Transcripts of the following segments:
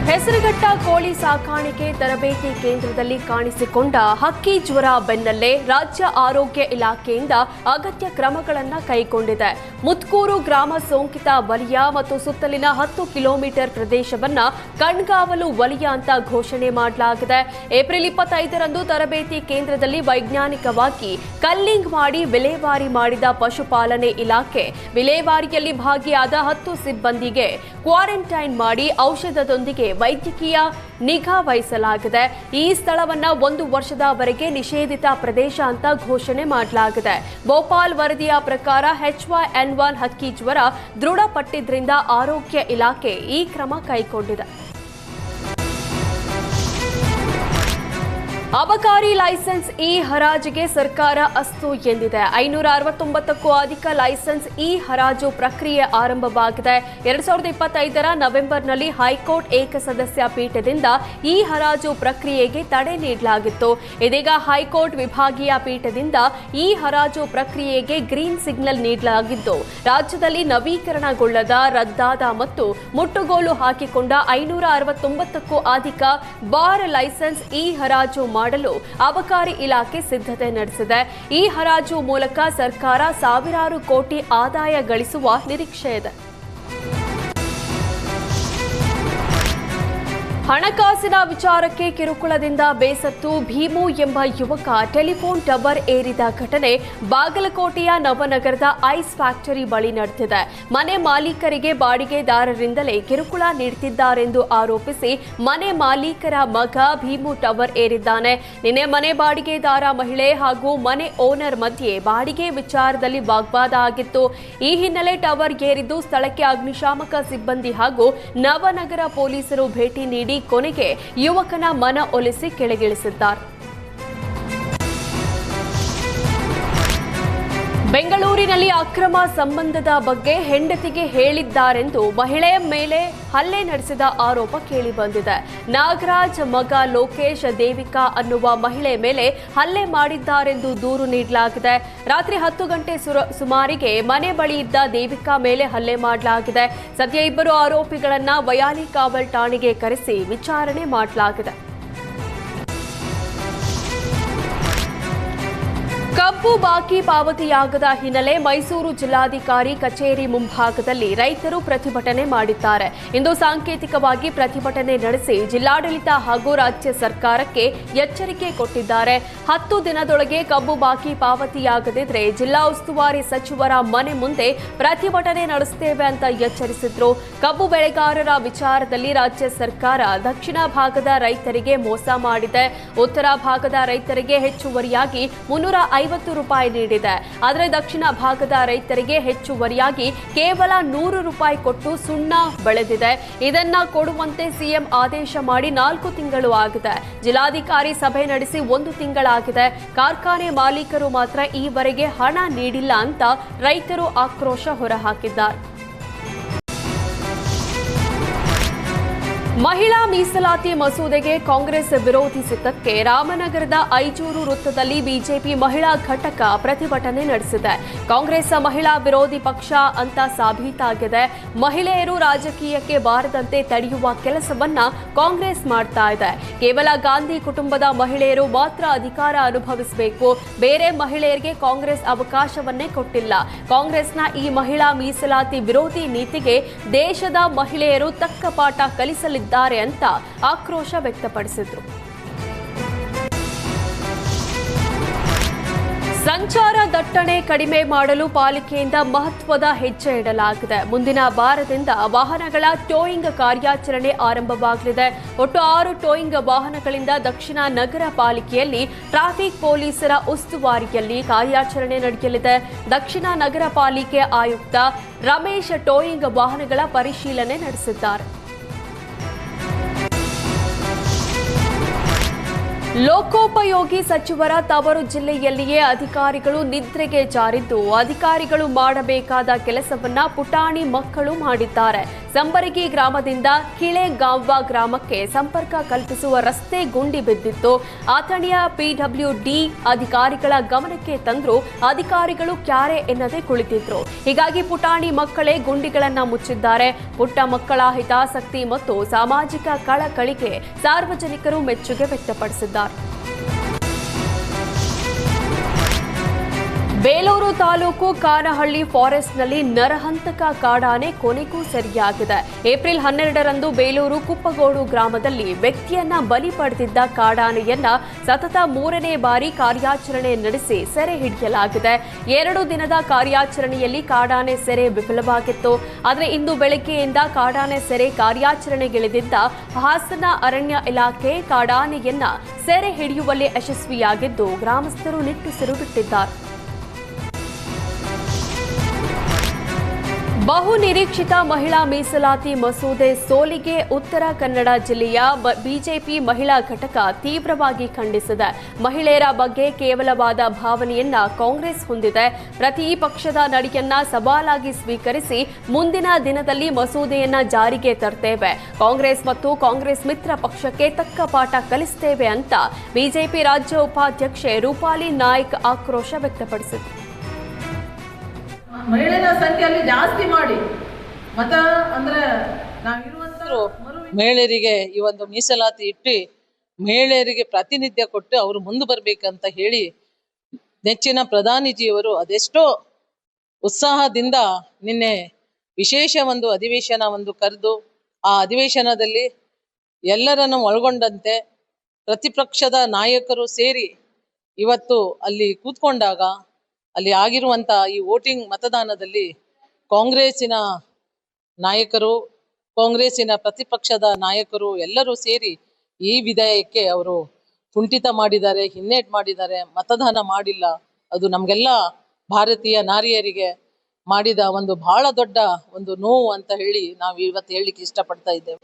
ಹೆಸರುಘಟ್ಟ ಕೋಳಿ ಸಾಕಾಣಿಕೆ ತರಬೇತಿ ಕೇಂದ್ರದಲ್ಲಿ ಕಾಣಿಸಿಕೊಂಡ ಹಕ್ಕಿ ಜ್ವರ ಬೆನ್ನಲ್ಲೇ ರಾಜ್ಯ ಆರೋಗ್ಯ ಇಲಾಖೆಯಿಂದ ಅಗತ್ಯ ಕ್ರಮಗಳನ್ನು ಕೈಗೊಂಡಿದೆ. ಮುತ್ಕೂರು ಗ್ರಾಮ ಸೋಂಕಿತ ವಲಯ ಮತ್ತು ಸುತ್ತಲಿನ 10 ಕಿಲೋಮೀಟರ್ ಪ್ರದೇಶವನ್ನ ಕಣ್ಗಾವಲು ವಲಯ ಅಂತ ಘೋಷಣೆ ಮಾಡಲಾಗಿದೆ. ಏಪ್ರಿಲ್ 25ರಂದು ತರಬೇತಿ ಕೇಂದ್ರದಲ್ಲಿ ವೈಜ್ಞಾನಿಕವಾಗಿ ಕಲ್ಲಿಂಗ್ ಮಾಡಿ ವಿಲೇವಾರಿ ಮಾಡಿದ ಪಶುಪಾಲನೆ ಇಲಾಖೆ ವಿಲೇವಾರಿಯಲ್ಲಿ ಭಾಗಿಯಾದ 10 ಸಿಬ್ಬಂದಿಗೆ ಕ್ವಾರಂಟೈನ್ ಮಾಡಿ ಔಷಧದೊಂದಿಗೆ ವೈದ್ಯಕೀಯ ನಿಗಾ ವಹಿಸಲಾಗಿದೆ. ಈ ಸ್ಥಳವನ್ನ 1 ವರ್ಷದವರೆಗೆ ನಿಷೇಧಿತ ಪ್ರದೇಶ ಅಂತ ಘೋಷಣೆ ಮಾಡಲಾಗಿದೆ. ಭೋಪಾಲ್ ವರದಿಯ ಪ್ರಕಾರ H1N1 ಹಕ್ಕಿ ಜ್ವರ ದೃಢಪಟ್ಟಿದ್ರಿಂದ ಆರೋಗ್ಯ ಇಲಾಖೆ ಈ ಕ್ರಮ ಕೈಗೊಂಡಿದೆ. ಅಬಕಾರಿ ಲೈಸೆನ್ಸ್ ಇ ಹರಾಜಿಗೆ ಸರ್ಕಾರ ಅಸ್ತು ಎಂದಿದೆ. 569ಕ್ಕೂ ಅಧಿಕ ಲೈಸೆನ್ಸ್ ಇ ಹರಾಜು ಪ್ರಕ್ರಿಯೆ ಆರಂಭವಾಗಿದೆ. 2025ರ ನವೆಂಬರ್ನಲ್ಲಿ ಹೈಕೋರ್ಟ್ ಏಕಸದಸ್ಯ ಪೀಠದಿಂದ ಈ ಹರಾಜು ಪ್ರಕ್ರಿಯೆಗೆ ತಡೆ ನೀಡಲಾಗಿತ್ತು. ಇದೀಗ ಹೈಕೋರ್ಟ್ ವಿಭಾಗೀಯ ಪೀಠದಿಂದ ಈ ಹರಾಜು ಪ್ರಕ್ರಿಯೆಗೆ ಗ್ರೀನ್ ಸಿಗ್ನಲ್ ನೀಡಲಾಗಿದ್ದು, ರಾಜ್ಯದಲ್ಲಿ ನವೀಕರಣಗೊಳ್ಳದ, ರದ್ದಾದ ಮತ್ತು ಮುಟ್ಟುಗೋಲು ಹಾಕಿಕೊಂಡ 569ಕ್ಕೂ ಅಧಿಕ ಬಾರ್ ಲೈಸೆನ್ಸ್ ಇ ಹರಾಜು ಮಾಡಲು ಅಬಕಾರಿ ಇಲಾಖೆ ಸಿದ್ಧತೆ ನಡೆಸಿದೆ. ಈ ಹರಾಜು ಮೂಲಕ ಸರ್ಕಾರ ಸಾವಿರಾರು ಕೋಟಿ ಆದಾಯ ಗಳಿಸುವ ನಿರೀಕ್ಷೆ ಇದೆ. ಹಣಕಾಸಿನ ವಿಚಾರಕ್ಕೆ ಕಿರುಕುಳದಿಂದ ಬೇಸತ್ತು ಭೀಮು ಎಂಬ ಯುವಕ ಟೆಲಿಫೋನ್ ಟವರ್ ಏರಿದ ಘಟನೆ ಬಾಗಲಕೋಟೆಯ ನವನಗರದ ಐಸ್ ಫ್ಯಾಕ್ಟರಿ ಬಳಿ ನಡೆದಿದೆ. ಮನೆ ಮಾಲೀಕರಿಗೆ ಬಾಡಿಗೆದಾರರಿಂದಲೇ ಕಿರುಕುಳ ನೀಡುತ್ತಿದ್ದಾರೆಂದು ಆರೋಪಿಸಿ ಮನೆ ಮಾಲೀಕರ ಮಗ ಭೀಮು ಟವರ್ ಏರಿದ್ದಾನೆ. ನಿನ್ನೆ ಮನೆ ಬಾಡಿಗೆದಾರ ಮಹಿಳೆ ಹಾಗೂ ಮನೆ ಓನರ್ ಮಧ್ಯೆ ಬಾಡಿಗೆ ವಿಚಾರದಲ್ಲಿ ವಾಗ್ವಾದ ಆಗಿತ್ತು. ಈ ಹಿನ್ನೆಲೆ ಟವರ್ ಏರಿದ್ದು ಸ್ಥಳಕ್ಕೆ ಅಗ್ನಿಶಾಮಕ ಸಿಬ್ಬಂದಿ ಹಾಗೂ ನವನಗರ ಪೊಲೀಸರು ಭೇಟಿ ನೀಡಿ ಕೊನೆಗೆ ಯುವಕನ ಮನ ಒಲಿಸಿ ಕೆಳಗಿಳಿಸಿದ್ದಾರೆ. ಬೆಂಗಳೂರಿನಲ್ಲಿ ಅಕ್ರಮ ಸಂಬಂಧದ ಬಗ್ಗೆ ಹೆಂಡತಿಗೆ ಹೇಳಿದ್ದಾರೆಂದು ಮಹಿಳೆಯ ಮೇಲೆ ಹಲ್ಲೆ ನಡೆಸಿದ ಆರೋಪ ಕೇಳಿಬಂದಿದೆ. ನಾಗರಾಜ್ ಮಗ ಲೋಕೇಶ್ ದೇವಿಕಾ ಅನ್ನುವ ಮಹಿಳೆ ಮೇಲೆ ಹಲ್ಲೆ ಮಾಡಿದ್ದಾರೆಂದು ದೂರು ನೀಡಲಾಗಿದೆ. ರಾತ್ರಿ 10 ಗಂಟೆ ಸುಮಾರಿಗೆ ಮನೆ ಬಳಿ ಇದ್ದ ದೇವಿಕಾ ಮೇಲೆ ಹಲ್ಲೆ ಮಾಡಲಾಗಿದೆ. ಸದ್ಯ ಇಬ್ಬರು ಆರೋಪಿಗಳನ್ನ ವಯಾಲಿ ಕಾವಲ್ ಠಾಣೆಗೆ ಕರೆಸಿ ವಿಚಾರಣೆ ಮಾಡಲಾಗಿದೆ. ಕಬ್ಬು ಬಾಕಿ ಪಾವತಿಯಾಗದ ಹಿನ್ನೆಲೆ ಮೈಸೂರು ಜಿಲ್ಲಾಧಿಕಾರಿ ಕಚೇರಿ ಮುಂಭಾಗದಲ್ಲಿ ರೈತರು ಪ್ರತಿಭಟನೆ ಮಾಡಿದ್ದಾರೆ. ಇಂದು ಸಾಂಕೇತಿಕವಾಗಿ ಪ್ರತಿಭಟನೆ ನಡೆಸಿ ಜಿಲ್ಲಾಡಳಿತ ಹಾಗೂ ರಾಜ್ಯ ಸರ್ಕಾರಕ್ಕೆ ಎಚ್ಚರಿಕೆ ಕೊಟ್ಟಿದ್ದಾರೆ. 10 ದಿನದೊಳಗೆ ಕಬ್ಬು ಬಾಕಿ ಪಾವತಿಯಾಗದಿದ್ರೆ ಜಿಲ್ಲಾ ಉಸ್ತುವಾರಿ ಸಚಿವರ ಮನೆ ಮುಂದೆ ಪ್ರತಿಭಟನೆ ನಡೆಸುತ್ತೇವೆ ಅಂತ ಎಚ್ಚರಿಸಿದ್ರು. ಕಬ್ಬು ಬೆಳೆಗಾರರ ವಿಚಾರದಲ್ಲಿ ರಾಜ್ಯ ಸರ್ಕಾರ ದಕ್ಷಿಣ ಭಾಗದ ರೈತರಿಗೆ ಮೋಸ ಮಾಡಿದೆ. ಉತ್ತರ ಭಾಗದ ರೈತರಿಗೆ ಹೆಚ್ಚುವರಿಯಾಗಿ ₹350 ನೀಡಿದೆ. ಆದರೆ ದಕ್ಷಿಣ ಭಾಗದ ರೈತರಿಗೆ ಹೆಚ್ಚುವರಿಯಾಗಿ ಕೇವಲ ₹100 ಕೊಟ್ಟು ಸುಣ್ಣ ಬೆಳೆದಿದೆ. ಇದನ್ನ ಕೊಡುವಂತೆ ಸಿಎಂ ಆದೇಶ ಮಾಡಿ 4 ತಿಂಗಳು ಆಗಿದೆ. ಜಿಲ್ಲಾಧಿಕಾರಿ ಸಭೆ ನಡೆಸಿ 1 ತಿಂಗಳಾಗಿದೆ. ಕಾರ್ಖಾನೆ ಮಾಲೀಕರು ಮಾತ್ರ ಈವರೆಗೆ ಹಣ ನೀಡಿಲ್ಲ ಅಂತ ರೈತರು ಆಕ್ರೋಶ ಹೊರಹಾಕಿದ್ದಾರೆ. ಮಹಿಳಾ ಮೀಸಲಾತಿ ಮಸೂದೆಗೆ ಕಾಂಗ್ರೆಸ್ ವಿರೋಧಿಸಿದ್ದಕ್ಕೆ ರಾಮನಗರದ ಐಜೂರು ವೃತ್ತದಲ್ಲಿ ಬಿಜೆಪಿ ಮಹಿಳಾ ಘಟಕ ಪ್ರತಿಭಟನೆ ನಡೆಸಿದೆ. ಕಾಂಗ್ರೆಸ್ ಮಹಿಳಾ ವಿರೋಧಿ ಪಕ್ಷ ಅಂತ ಸಾಬೀತಾಗಿದೆ. ಮಹಿಳೆಯರು ರಾಜಕೀಯಕ್ಕೆ ಬಾರದಂತೆ ತಡೆಯುವ ಕೆಲಸವನ್ನ ಕಾಂಗ್ರೆಸ್ ಮಾಡ್ತಾ ಇದೆ. ಕೇವಲ ಗಾಂಧಿ ಕುಟುಂಬದ ಮಹಿಳೆಯರು ಮಾತ್ರ ಅಧಿಕಾರ ಅನುಭವಿಸಬೇಕು. ಬೇರೆ ಮಹಿಳೆಯರಿಗೆ ಕಾಂಗ್ರೆಸ್ ಅವಕಾಶವನ್ನೇ ಕೊಟ್ಟಿಲ್ಲ. ಕಾಂಗ್ರೆಸ್ನ ಈ ಮಹಿಳಾ ಮೀಸಲಾತಿ ವಿರೋಧಿ ನೀತಿಗೆ ದೇಶದ ಮಹಿಳೆಯರು ತಕ್ಕ ಪಾಠ ಕಲಿಸಲಿದ್ದಾರೆ ಅಂತ ಆಕ್ರೋಶ ವ್ಯಕ್ತಪಡಿಸಿದ್ರು. ಸಂಚಾರ ದಟ್ಟಣೆ ಕಡಿಮೆ ಮಾಡಲು ಪಾಲಿಕೆಯಿಂದ ಮಹತ್ವದ ಹೆಜ್ಜೆ ಇಡಲಾಗಿದೆ. ಮುಂದಿನ ವಾರದಿಂದ ವಾಹನಗಳ ಟೋಯಿಂಗ್ ಕಾರ್ಯಾಚರಣೆ ಆರಂಭವಾಗಲಿದೆ. ಒಟ್ಟು 6 ಟೋಯಿಂಗ್ ವಾಹನಗಳಿಂದ ದಕ್ಷಿಣ ನಗರ ಪಾಲಿಕೆಯಲ್ಲಿ ಟ್ರಾಫಿಕ್ ಪೊಲೀಸರ ಉಸ್ತುವಾರಿಯಲ್ಲಿ ಕಾರ್ಯಾಚರಣೆ ನಡೆಯಲಿದೆ. ದಕ್ಷಿಣ ನಗರ ಪಾಲಿಕೆ ಆಯುಕ್ತ ರಮೇಶ್ ಟೋಯಿಂಗ್ ವಾಹನಗಳ ಪರಿಶೀಲನೆ ನಡೆಸಿದ್ದಾರೆ. ಲೋಕೋಪಯೋಗಿ ಸಚಿವರ ತವರು ಜಿಲ್ಲೆಯಲ್ಲಿಯೇ ಅಧಿಕಾರಿಗಳು ನಿದ್ರೆಗೆ ಜಾರಿದ್ದು, ಅಧಿಕಾರಿಗಳು ಮಾಡಬೇಕಾದ ಕೆಲಸವನ್ನ ಪುಟಾಣಿ ಮಕ್ಕಳು ಮಾಡಿದ್ದಾರೆ. ಸಂಬರಗಿ ಗ್ರಾಮದಿಂದ ಕಿಳೆಗಾಂವ ಗ್ರಾಮಕ್ಕೆ ಸಂಪರ್ಕ ಕಲ್ಪಿಸುವ ರಸ್ತೆ ಗುಂಡಿ ಬಿದ್ದಿತ್ತು. ಅಥಣಿಯ ಪಿಡಬ್ಲ್ಯೂಡಿ ಅಧಿಕಾರಿಗಳ ಗಮನಕ್ಕೆ ತಂದ್ರು. ಅಧಿಕಾರಿಗಳು ಕ್ಯಾರೆ ಎನ್ನದೆ ಕುಳಿತಿದ್ರು. ಹೀಗಾಗಿ ಪುಟಾಣಿ ಮಕ್ಕಳೇ ಗುಂಡಿಗಳನ್ನ ಮುಚ್ಚಿದ್ದಾರೆ. ಪುಟ್ಟ ಮಕ್ಕಳ ಹಿತಾಸಕ್ತಿ ಮತ್ತು ಸಾಮಾಜಿಕ ಕಳಕಳಿಗೆ ಸಾರ್ವಜನಿಕರು ಮೆಚ್ಚುಗೆ ವ್ಯಕ್ತಪಡಿಸಿದ್ದಾರೆ. ಬೇಲೂರು ತಾಲೂಕು ಕಾನಹಳ್ಳಿ ಫಾರೆಸ್ಟ್ನಲ್ಲಿ ನರಹಂತಕ ಕಾಡಾನೆ ಕೊನೆಗೂ ಸೆರೆಯಾಗಿದೆ. ಏಪ್ರಿಲ್ 12ರಂದು ಬೇಲೂರು ಕುಪ್ಪಗೋಡು ಗ್ರಾಮದಲ್ಲಿ ವ್ಯಕ್ತಿಯನ್ನ ಬಲಿ ಪಡೆದಿದ್ದ ಕಾಡಾನೆಯನ್ನ ಸತತ 3ನೇ ಬಾರಿ ಕಾರ್ಯಾಚರಣೆ ನಡೆಸಿ ಸೆರೆ ಹಿಡಿಯಲಾಗಿದೆ. 2 ದಿನದ ಕಾರ್ಯಾಚರಣೆಯಲ್ಲಿ ಕಾಡಾನೆ ಸೆರೆ ವಿಫಲವಾಗಿತ್ತು. ಆದರೆ ಇಂದು ಬೆಳಗ್ಗೆಯಿಂದ ಕಾಡಾನೆ ಸೆರೆ ಕಾರ್ಯಾಚರಣೆಗಿಳಿದಿದ್ದ ಹಾಸನ ಅರಣ್ಯ ಇಲಾಖೆ ಕಾಡಾನೆಯನ್ನ ಸೆರೆ ಹಿಡಿಯುವಲ್ಲಿ ಯಶಸ್ವಿಯಾಗಿದ್ದು ಗ್ರಾಮಸ್ಥರು ನಿಟ್ಟುಸಿರು ಬಿಟ್ಟಿದ್ದಾರೆ. ಬಹು ನಿರೀಕ್ಷಿತ ಮಹಿಳಾ ಮೀಸಲಾತಿ ಮಸೂದೆ ಸೋಲಿಗೆ ಉತ್ತರ ಕನ್ನಡ ಜಿಲ್ಲೆಯ ಬಿಜೆಪಿ ಮಹಿಳಾ ಘಟಕ ತೀವ್ರವಾಗಿ ಖಂಡಿಸಿದೆ. ಮಹಿಳೆಯರ ಬಗ್ಗೆ ಕೇವಲವಾದ ಭಾವನೆಯನ್ನ ಕಾಂಗ್ರೆಸ್ ಹೊಂದಿದೆ. ಪ್ರತಿ ಪಕ್ಷದ ನಡೆಯನ್ನ ಸವಾಲಾಗಿ ಸ್ವೀಕರಿಸಿ ಮುಂದಿನ ದಿನದಲ್ಲಿ ಮಸೂದೆಯನ್ನ ಜಾರಿಗೆ ತರ್ತೇವೆ. ಕಾಂಗ್ರೆಸ್ ಮತ್ತು ಕಾಂಗ್ರೆಸ್ ಮಿತ್ರ ಪಕ್ಷಕ್ಕೆ ತಕ್ಕ ಪಾಠ ಕಲಿಸ್ತೇವೆ ಅಂತ ಬಿಜೆಪಿ ರಾಜ್ಯ ಉಪಾಧ್ಯಕ್ಷೆ ರೂಪಾಲಿ ನಾಯ್ಕ್ ಆಕ್ರೋಶ ವ್ಯಕ್ತಪಡಿಸಿದರು. ಮಹಿಳೆಯರ ಸಂಖ್ಯೆಯಲ್ಲಿ ಜಾಸ್ತಿ ಮಾಡಿ ಮತ ಅಂದ್ರೆ ಮಹಿಳೆಯರಿಗೆ ಈ ಒಂದು ಮೀಸಲಾತಿ ಇಟ್ಟು ಮಹಿಳೆಯರಿಗೆ ಪ್ರಾತಿನಿಧ್ಯ ಕೊಟ್ಟು ಅವರು ಮುಂದೆ ಬರ್ಬೇಕಂತ ಹೇಳಿ ನೆಚ್ಚಿನ ಪ್ರಧಾನಿಜಿಯವರು ಅದೆಷ್ಟೋ ಉತ್ಸಾಹದಿಂದ ನಿನ್ನೆ ವಿಶೇಷ ಒಂದು ಅಧಿವೇಶನ ಕರೆದು ಆ ಅಧಿವೇಶನದಲ್ಲಿ ಎಲ್ಲರನ್ನು ಒಳಗೊಂಡಂತೆ ಪ್ರತಿಪಕ್ಷದ ನಾಯಕರು ಸೇರಿ ಇವತ್ತು ಅಲ್ಲಿ ಕೂತ್ಕೊಂಡಾಗ ಅಲ್ಲಿ ಆಗಿರುವಂತ ಈ ವೋಟಿಂಗ್ ಮತದಾನದಲ್ಲಿ ಕಾಂಗ್ರೆಸ್ಸಿನ ನಾಯಕರು ಕಾಂಗ್ರೆಸ್ಸಿನ ಪ್ರತಿಪಕ್ಷದ ನಾಯಕರು ಎಲ್ಲರೂ ಸೇರಿ ಈ ವಿಧೇಯಕಕ್ಕೆ ಅವರು ಕುಂಠಿತ ಮಾಡಿದ್ದಾರೆ, ಹಿನ್ನೆಟ್ ಮಾಡಿದ್ದಾರೆ, ಮತದಾನ ಮಾಡಿಲ್ಲ. ಅದು ನಮ್ಗೆಲ್ಲ ಭಾರತೀಯ ನಾರಿಯರಿಗೆ ಮಾಡಿದ ಒಂದು ಬಹಳ ದೊಡ್ಡ ಒಂದು ನೋವು ಅಂತ ಹೇಳಿ ನಾವು ಇವತ್ತು ಹೇಳಲಿಕ್ಕೆ ಇಷ್ಟಪಡ್ತಾ ಇದ್ದೇವೆ.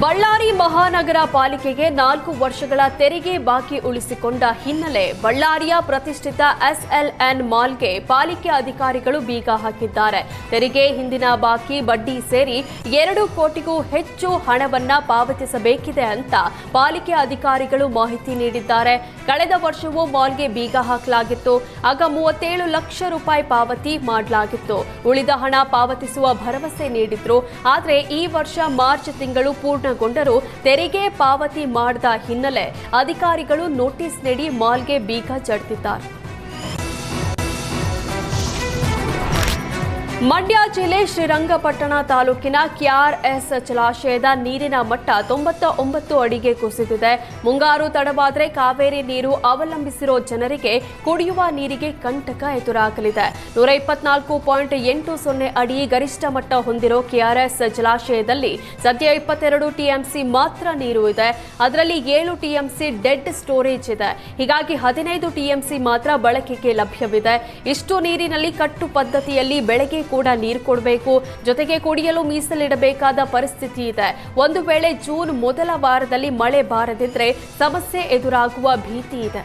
ಬಳ್ಳಾರಿ ಮಹಾನಗರ ಪಾಲಿಕೆಗೆ 4 ವರ್ಷಗಳ ತೆರಿಗೆ ಬಾಕಿ ಉಳಿಸಿಕೊಂಡ ಹಿನ್ನೆಲೆ ಬಳ್ಳಾರಿಯ ಪ್ರತಿಷ್ಠಿತ ಎಸ್ಎಲ್ಎನ್ ಮಾಲ್ಗೆ ಪಾಲಿಕೆ ಅಧಿಕಾರಿಗಳು ಬೀಗ ಹಾಕಿದ್ದಾರೆ. ತೆರಿಗೆ ಹಿಂದಿನ ಬಾಕಿ ಬಡ್ಡಿ ಸೇರಿ 2 ಕೋಟಿಗೂ ಹೆಚ್ಚು ಹಣವನ್ನ ಪಾವತಿಸಬೇಕಿದೆ ಅಂತ ಪಾಲಿಕೆ ಅಧಿಕಾರಿಗಳು ಮಾಹಿತಿ ನೀಡಿದ್ದಾರೆ. ಕಳೆದ ವರ್ಷವೂ ಮಾಲ್ಗೆ ಬೀಗ ಹಾಕಲಾಗಿತ್ತು. ಆಗ 37 ಲಕ್ಷ ರೂಪಾಯಿ ಪಾವತಿ ಮಾಡಲಾಗಿತ್ತು. ಉಳಿದ ಹಣ ಪಾವತಿಸುವ ಭರವಸೆ ನೀಡಿದ್ರು. ಆದರೆ ಈ ವರ್ಷ ಮಾರ್ಚ್ ತಿಂಗಳು ಪೂರ್ಣಗೊಂಡರೂ ತೆರಿಗೆ ಪಾವತಿ ಮಾಡದ ಹಿನ್ನೆಲೆ ಅಧಿಕಾರಿಗಳು ನೋಟಿಸ್ ನೀಡಿ ಮಾಲ್ಗೆ ಬೀಗ ಜಡಿದಿದ್ದಾರೆ. ಮಂಡ್ಯ ಜಿಲ್ಲೆ ಶ್ರೀರಂಗಪಟ್ಟಣ ತಾಲೂಕಿನ ಕೆಆರ್ಎಸ್ ಜಲಾಶಯದ ನೀರಿನ ಮಟ್ಟ 99 ಅಡಿಗೆ ಕುಸಿದಿದೆ. ಮುಂಗಾರು ತಡವಾದರೆ ಕಾವೇರಿ ನೀರು ಅವಲಂಬಿಸಿರೋ ಜನರಿಗೆ ಕುಡಿಯುವ ನೀರಿಗೆ ಕಂಟಕ ಎದುರಾಗಲಿದೆ. 124.80 ಅಡಿ ಗರಿಷ್ಠ ಮಟ್ಟ ಹೊಂದಿರೋ ಕೆಆರ್ಎಸ್ ಜಲಾಶಯದಲ್ಲಿ ಸದ್ಯ 22 ಟಿಎಂಸಿ ಮಾತ್ರ ನೀರು ಇದೆ. ಅದರಲ್ಲಿ 7 ಟಿಎಂಸಿ ಡೆಡ್ ಸ್ಟೋರೇಜ್ ಇದೆ. ಹೀಗಾಗಿ 15 ಟಿಎಂಸಿ ಮಾತ್ರ ಬಳಕೆಗೆ ಲಭ್ಯವಿದೆ. ಇಷ್ಟು ನೀರಿನಲ್ಲಿ ಕಟ್ಟು ಪದ್ಧತಿಯಲ್ಲಿ ಬೆಳೆಗೆ ಕೂಡ ನೀರು ಕೊಡಬೇಕು. ಜೊತೆಗೆ ಕುಡಿಯಲು ಮೀಸಲಿಡಬೇಕಾದ ಪರಿಸ್ಥಿತಿ ಇದೆ. ಒಂದು ವೇಳೆ ಜೂನ್ ಮೊದಲ ವಾರದಲ್ಲಿ ಮಳೆ ಬಾರದಿದ್ರೆ ಸಮಸ್ಯೆ ಎದುರಾಗುವ ಭೀತಿ ಇದೆ.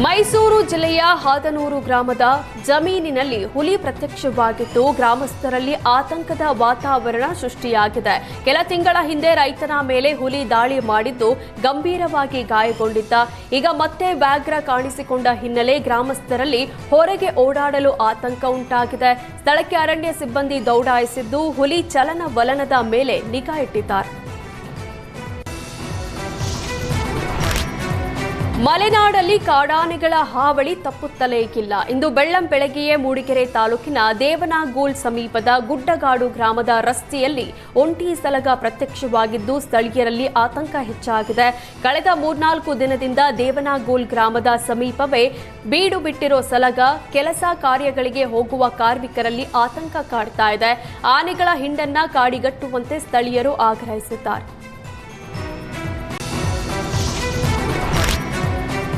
ಮೈಸೂರು ಜಿಲ್ಲೆಯ ಹಾದನೂರು ಗ್ರಾಮದ ಜಮೀನಿನಲ್ಲಿ ಹುಲಿ ಪ್ರತ್ಯಕ್ಷವಾಗಿದ್ದು ಗ್ರಾಮಸ್ಥರಲ್ಲಿ ಆತಂಕದ ವಾತಾವರಣ ಸೃಷ್ಟಿಯಾಗಿದೆ. ಕೆಲ ತಿಂಗಳ ಹಿಂದೆ ರೈತನ ಮೇಲೆ ಹುಲಿ ದಾಳಿ ಮಾಡಿದ್ದು ಗಂಭೀರವಾಗಿ ಗಾಯಗೊಂಡಿದ್ದ. ಈಗ ಮತ್ತೆ ವ್ಯಾಘ್ರ ಕಾಣಿಸಿಕೊಂಡ ಹಿನ್ನೆಲೆ ಗ್ರಾಮಸ್ಥರಲ್ಲಿ ಹೊರಗೆ ಓಡಾಡಲು ಆತಂಕ ಉಂಟಾಗಿದೆ. ಸ್ಥಳಕ್ಕೆ ಅರಣ್ಯ ಸಿಬ್ಬಂದಿ ದೌಡಾಯಿಸಿದ್ದು ಹುಲಿ ಚಲನವಲನದ ಮೇಲೆ ನಿಗಾ ಇಟ್ಟಿದ್ದಾರೆ. ಮಲೆನಾಡಲ್ಲಿ ಕಾಡಾನೆಗಳ ಹಾವಳಿ ತಪ್ಪುತ್ತಲೇ ಇಲ್ಲ. ಇಂದು ಬೆಳ್ಳಂಬೆಳಗ್ಗೆಯೇ ಮೂಡಿಗೆರೆ ತಾಲೂಕಿನ ದೇವನಾಗೂಲ್ ಸಮೀಪದ ಗುಡ್ಡಗಾಡು ಗ್ರಾಮದ ರಸ್ತೆಯಲ್ಲಿ ಒಂಟಿ ಸಲಗ ಪ್ರತ್ಯಕ್ಷವಾಗಿದ್ದು ಸ್ಥಳೀಯರಲ್ಲಿ ಆತಂಕ ಹೆಚ್ಚಾಗಿದೆ. ಕಳೆದ 3-4 ದಿನದಿಂದ ದೇವನಾಗೂಲ್ ಗ್ರಾಮದ ಸಮೀಪವೇ ಬೀಡು ಬಿಟ್ಟಿರೋ ಸಲಗ ಕೆಲಸ ಕಾರ್ಯಗಳಿಗೆ ಹೋಗುವ ಕಾರ್ಮಿಕರಲ್ಲಿ ಆತಂಕ ಕಾಡ್ತಾ ಇದೆ. ಆನೆಗಳ ಹಿಂಡನ್ನ ಕಾಡಿಗಟ್ಟುವಂತೆ ಸ್ಥಳೀಯರು ಆಗ್ರಹಿಸಿದ್ದಾರೆ.